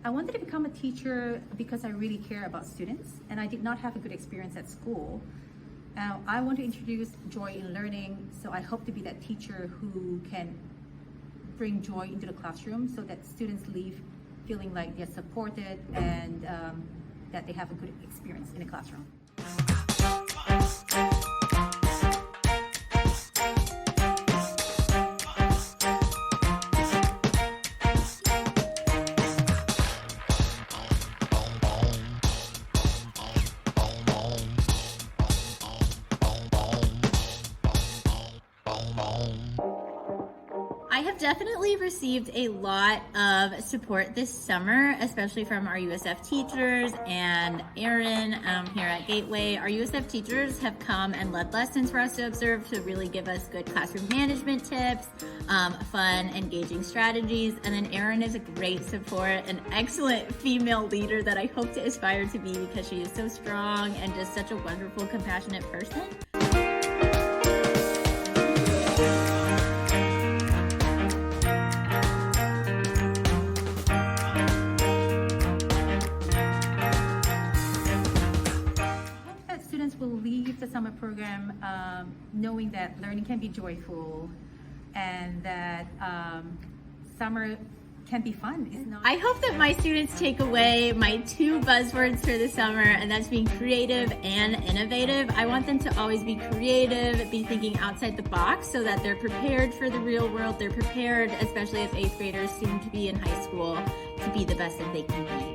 I wanted to become a teacher because I really care about students, and I did not have a good experience at school. I want to introduce joy in learning, so I hope to be that teacher who can bring joy into the classroom so that students leave feeling like they're supported and that they have a good experience in the classroom. I have definitely received a lot of support this summer, especially from our USF teachers and Erin here at Gateway. Our USF teachers have come and led lessons for us to observe to really give us good classroom management tips, fun, engaging strategies. And then Erin is a great support, an excellent female leader that I hope to aspire to be because she is so strong and just such a wonderful, compassionate person. Students will leave the summer program knowing that learning can be joyful and that summer can be fun. It's not. I hope that my students take away my two buzzwords for the summer, and that's being creative and innovative. I want them to always be creative, be thinking outside the box so that they're prepared for the real world. They're prepared, especially as 8th graders, soon to be in high school, to be the best that they can be.